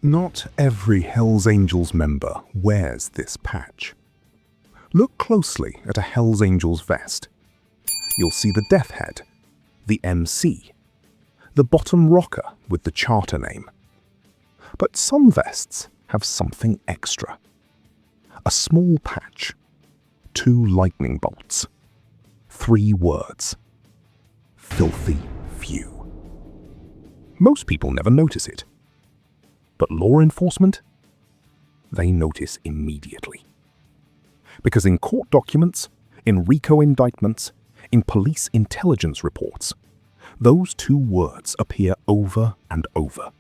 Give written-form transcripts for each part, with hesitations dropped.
Not every Hells Angels member wears this patch. Look closely at a Hells Angels vest. You'll see the death head, the MC, the bottom rocker with the charter name. But some vests have something extra. A small patch, 2 lightning bolts, 3 words. Filthy few. Most people never notice it. But law enforcement, they notice immediately. Because in court documents, in RICO indictments, in police intelligence reports, those 2 words appear over and over.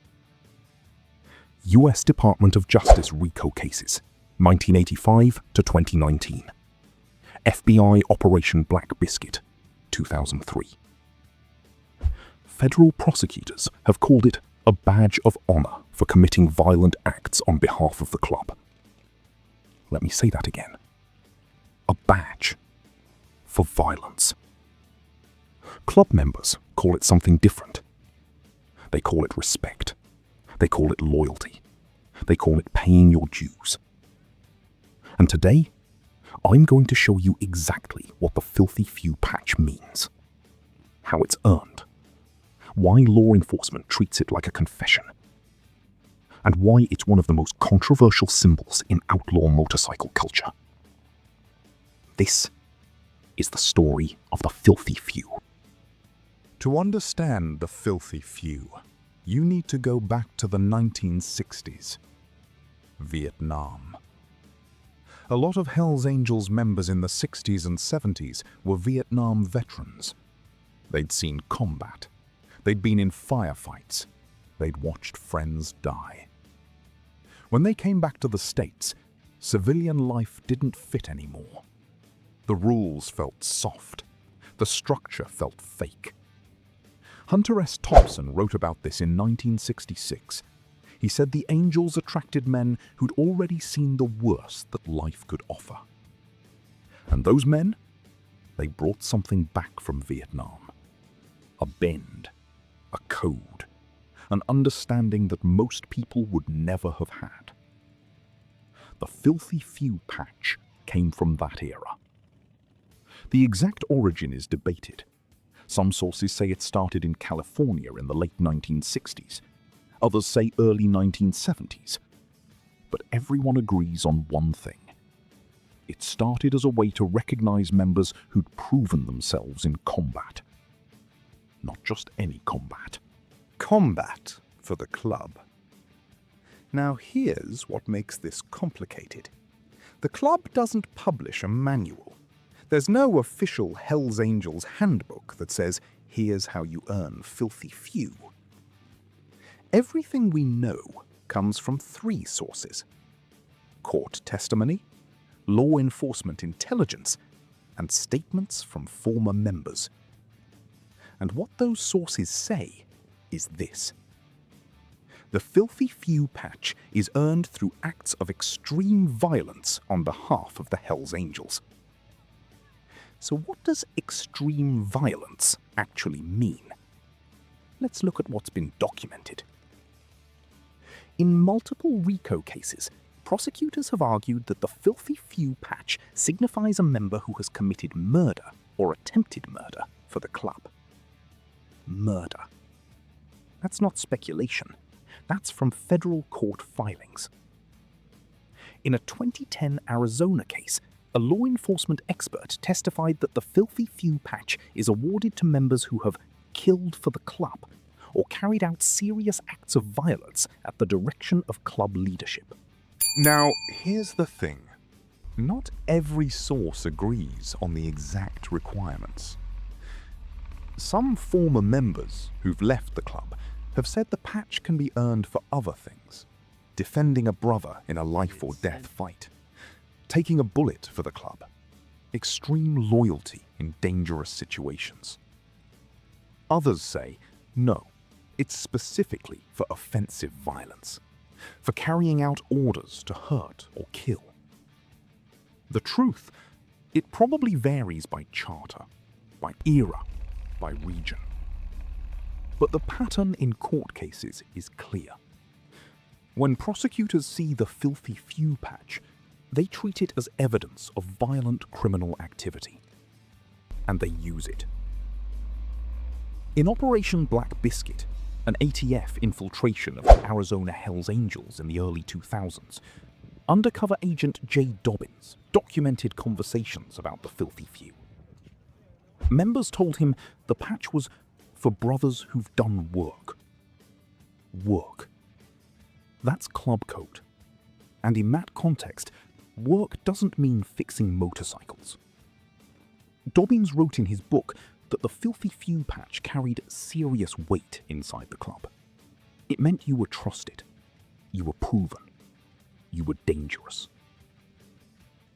US Department of Justice RICO cases, 1985 to 2019. FBI Operation Black Biscuit, 2003. Federal prosecutors have called it a badge of honor for committing violent acts on behalf of the club. Let me say that again. A badge for violence. Club members call it something different. They call it respect. They call it loyalty. They call it paying your dues. And today, I'm going to show you exactly what the Filthy Few patch means, how it's earned, why law enforcement treats it like a confession, and why it's one of the most controversial symbols in outlaw motorcycle culture. This is the story of the Filthy Few. To understand the Filthy Few, you need to go back to the 1960s. Vietnam. A lot of Hells Angels members in the 60s and 70s were Vietnam veterans. They'd seen combat. They'd been in firefights. They'd watched friends die. When they came back to the States, civilian life didn't fit anymore. The rules felt soft. The structure felt fake. Hunter S. Thompson wrote about this in 1966. He said the Angels attracted men who'd already seen the worst that life could offer. And those men, they brought something back from Vietnam. A bend. A code, an understanding that most people would never have had. The Filthy Few patch came from that era. The exact origin is debated. Some sources say it started in California in the late 1960s. Others say early 1970s. But everyone agrees on one thing. It started as a way to recognize members who'd proven themselves in combat. Not just any combat. Combat for the club. Now here's what makes this complicated. The club doesn't publish a manual. There's no official Hells Angels handbook that says, here's how you earn Filthy Few. Everything we know comes from 3 sources: court testimony, law enforcement intelligence, and statements from former members. And what those sources say is this. The Filthy Few patch is earned through acts of extreme violence on behalf of the Hells Angels. So what does extreme violence actually mean? Let's look at what's been documented. In multiple RICO cases, prosecutors have argued that the Filthy Few patch signifies a member who has committed murder or attempted murder for the club. Murder. That's not speculation. That's from federal court filings. In a 2010 Arizona case, a law enforcement expert testified that the Filthy Few patch is awarded to members who have killed for the club or carried out serious acts of violence at the direction of club leadership. Now, here's the thing. Not every source agrees on the exact requirements. Some former members who've left the club have said the patch can be earned for other things. Defending a brother in a life or death fight. Taking a bullet for the club. Extreme loyalty in dangerous situations. Others say, no, it's specifically for offensive violence. For carrying out orders to hurt or kill. The truth, it probably varies by charter, by era, by region. But the pattern in court cases is clear. When prosecutors see the Filthy Few patch, they treat it as evidence of violent criminal activity. And they use it. In Operation Black Biscuit, an ATF infiltration of the Arizona Hells Angels in the early 2000s, undercover agent Jay Dobbins documented conversations about the Filthy Few. Members told him the patch was for brothers who've done work. Work. That's club code. And in that context, work doesn't mean fixing motorcycles. Dobbins wrote in his book that the Filthy Few patch carried serious weight inside the club. It meant you were trusted, you were proven, you were dangerous.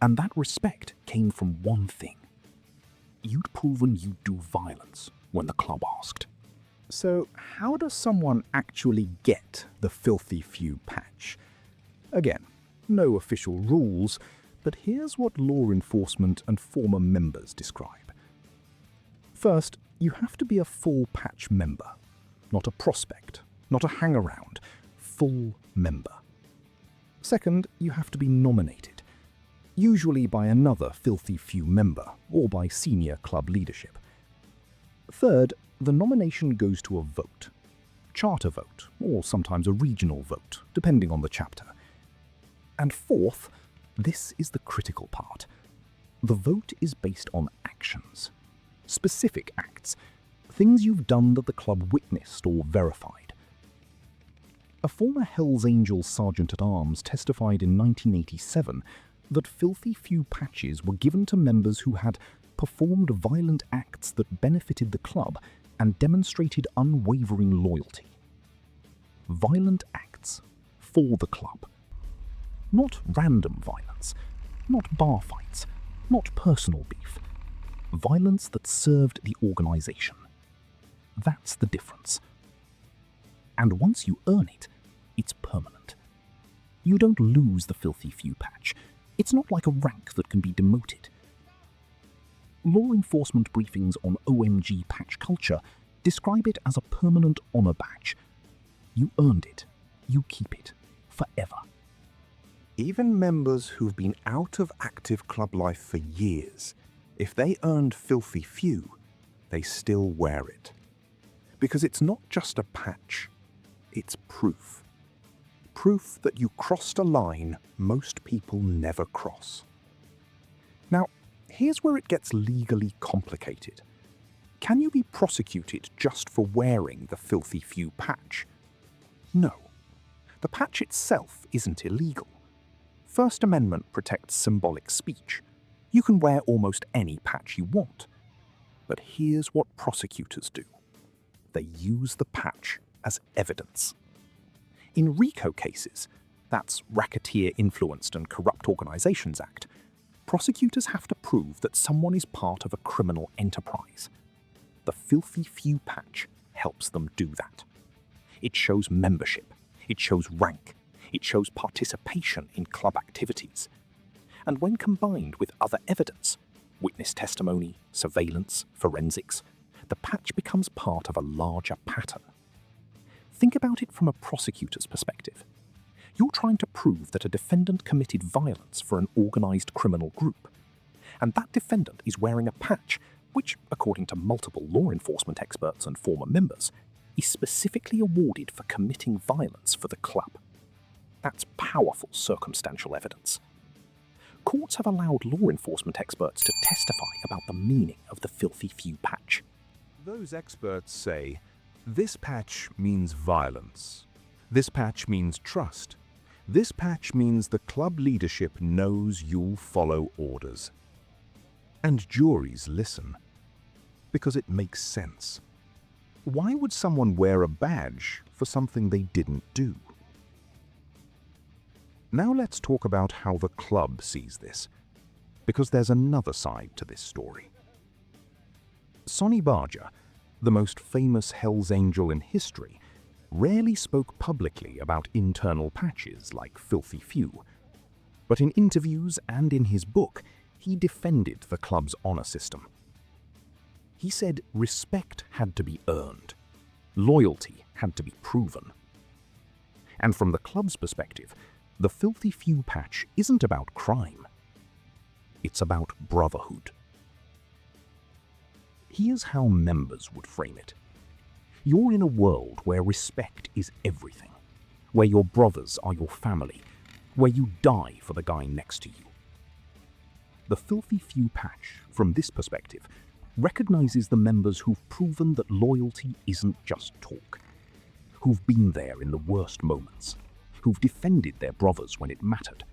And that respect came from one thing. You'd proven you'd do violence when the club asked. So how does someone actually get the Filthy Few patch? Again, no official rules, but here's what law enforcement and former members describe. First, you have to be a full patch member, not a prospect, not a hang-around, full member. Second, you have to be nominated, usually by another Filthy Few member or by senior club leadership. Third, the nomination goes to a vote, charter vote, or sometimes a regional vote, depending on the chapter. And fourth, this is the critical part. The vote is based on actions, specific acts, things you've done that the club witnessed or verified. A former Hells Angels Sergeant-at-Arms testified in 1987 that Filthy Few patches were given to members who had performed violent acts that benefited the club and demonstrated unwavering loyalty. Violent acts for the club. Not random violence, not bar fights, not personal beef. Violence that served the organization. That's the difference. And once you earn it, it's permanent. You don't lose the Filthy Few patch. It's not like a rank that can be demoted. Law enforcement briefings on OMG patch culture describe it as a permanent honor badge. You earned it. You keep it. Forever. Even members who've been out of active club life for years, if they earned Filthy Few, they still wear it. Because it's not just a patch, it's proof. Proof that you crossed a line most people never cross. Now, here's where it gets legally complicated. Can you be prosecuted just for wearing the Filthy Few patch? No. The patch itself isn't illegal. First Amendment protects symbolic speech. You can wear almost any patch you want. But here's what prosecutors do. They use the patch as evidence. In RICO cases, that's Racketeer Influenced and Corrupt Organizations Act, prosecutors have to prove that someone is part of a criminal enterprise. The Filthy Few patch helps them do that. It shows membership. It shows rank. It shows participation in club activities. And when combined with other evidence, witness testimony, surveillance, forensics, the patch becomes part of a larger pattern. Think about it from a prosecutor's perspective. You're trying to prove that a defendant committed violence for an organized criminal group. And that defendant is wearing a patch which, according to multiple law enforcement experts and former members, is specifically awarded for committing violence for the club. That's powerful circumstantial evidence. Courts have allowed law enforcement experts to testify about the meaning of the Filthy Few patch. Those experts say, this patch means violence. This patch means trust. This patch means the club leadership knows you'll follow orders. And juries listen. Because it makes sense. Why would someone wear a badge for something they didn't do? Now let's talk about how the club sees this, because there's another side to this story. Sonny Barger, the most famous Hells Angel in history, rarely spoke publicly about internal patches like Filthy Few. But in interviews and in his book, he defended the club's honor system. He said respect had to be earned. Loyalty had to be proven. And from the club's perspective, the Filthy Few patch isn't about crime. It's about brotherhood. Here's how members would frame it. You're in a world where respect is everything, where your brothers are your family, where you die for the guy next to you. The Filthy Few patch, from this perspective, recognizes the members who've proven that loyalty isn't just talk, who've been there in the worst moments, who've defended their brothers when it mattered,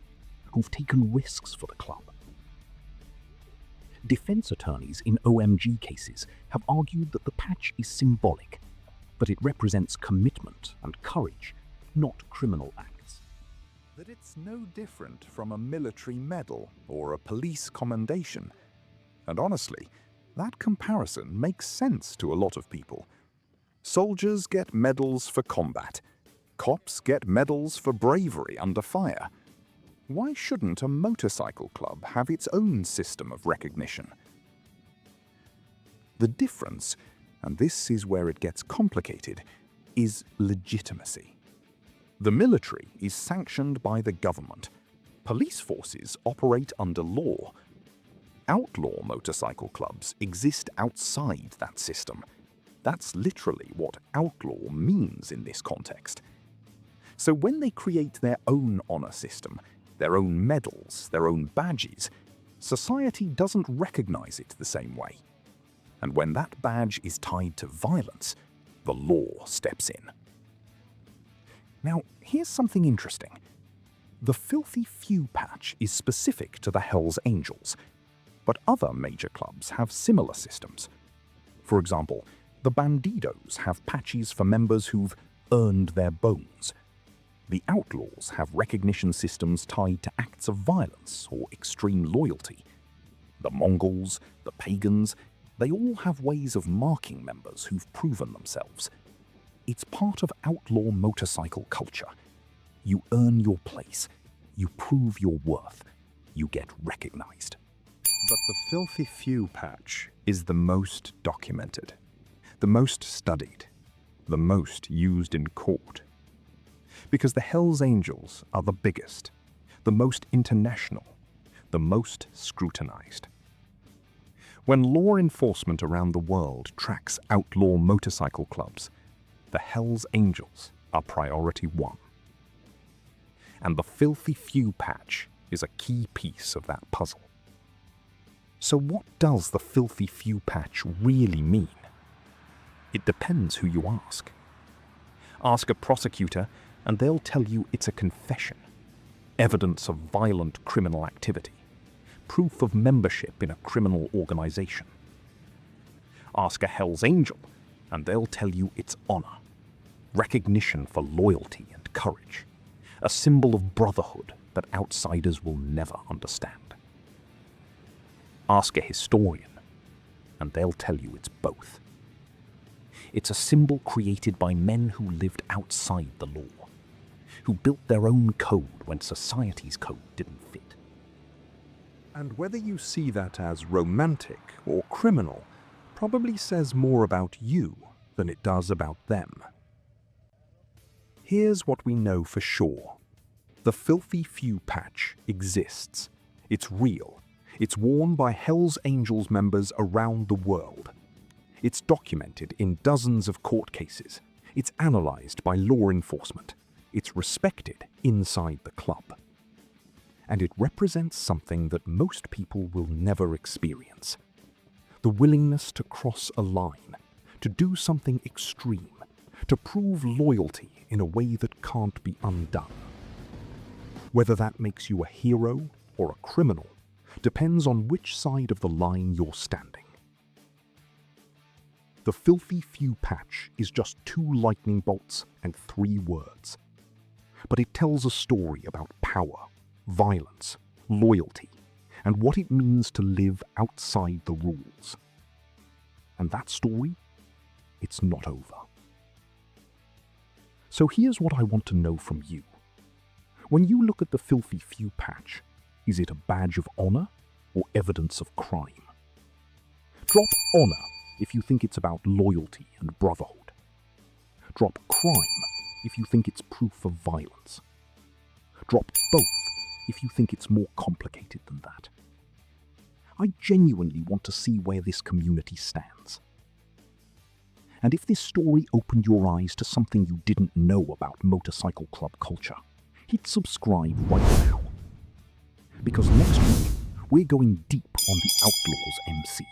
who've taken risks for the club. Defense attorneys in OMG cases have argued that the patch is symbolic, that it represents commitment and courage, not criminal acts. That it's no different from a military medal or a police commendation. And honestly, that comparison makes sense to a lot of people. Soldiers get medals for combat. Cops get medals for bravery under fire. Why shouldn't a motorcycle club have its own system of recognition? The difference, and this is where it gets complicated, is legitimacy. The military is sanctioned by the government. Police forces operate under law. Outlaw motorcycle clubs exist outside that system. That's literally what outlaw means in this context. So when they create their own honor system, their own medals, their own badges, society doesn't recognize it the same way. And when that badge is tied to violence, the law steps in. Now, here's something interesting. The Filthy Few patch is specific to the Hells Angels, but other major clubs have similar systems. For example, the Bandidos have patches for members who've earned their bones. The Outlaws have recognition systems tied to acts of violence or extreme loyalty. The Mongols, the Pagans, they all have ways of marking members who've proven themselves. It's part of outlaw motorcycle culture. You earn your place, you prove your worth, you get recognized. But the Filthy Few patch is the most documented, the most studied, the most used in court. Because the Hells Angels are the biggest, the most international, the most scrutinized. When law enforcement around the world tracks outlaw motorcycle clubs, the Hells Angels are priority one. And the Filthy Few patch is a key piece of that puzzle. So what does the Filthy Few patch really mean? It depends who you ask. Ask a prosecutor and they'll tell you it's a confession, evidence of violent criminal activity, proof of membership in a criminal organization. Ask a Hells Angel and they'll tell you it's honor, recognition for loyalty and courage, a symbol of brotherhood that outsiders will never understand. Ask a historian, and they'll tell you it's both. It's a symbol created by men who lived outside the law, who built their own code when society's code didn't fit. And whether you see that as romantic or criminal probably says more about you than it does about them. Here's what we know for sure. The Filthy Few patch exists. It's real. It's worn by Hells Angels members around the world. It's documented in dozens of court cases. It's analyzed by law enforcement. It's respected inside the club. And it represents something that most people will never experience. The willingness to cross a line, to do something extreme, to prove loyalty in a way that can't be undone. Whether that makes you a hero or a criminal depends on which side of the line you're standing. The Filthy Few patch is just 2 lightning bolts and 3 words. But it tells a story about power, violence, loyalty, and what it means to live outside the rules. And that story, it's not over. So here's what I want to know from you. When you look at the Filthy Few patch, is it a badge of honor or evidence of crime? Drop honor if you think it's about loyalty and brotherhood. Drop crime if you think it's proof of violence. Drop both if you think it's more complicated than that. I genuinely want to see where this community stands. And if this story opened your eyes to something you didn't know about motorcycle club culture, hit subscribe right now. Because next week, we're going deep on the Outlaws MC,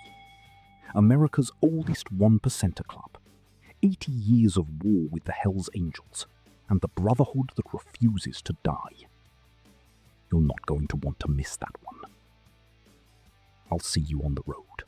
America's oldest 1%er club, 80 years of war with the Hells Angels, and the Brotherhood that refuses to die. You're not going to want to miss that one. I'll see you on the road.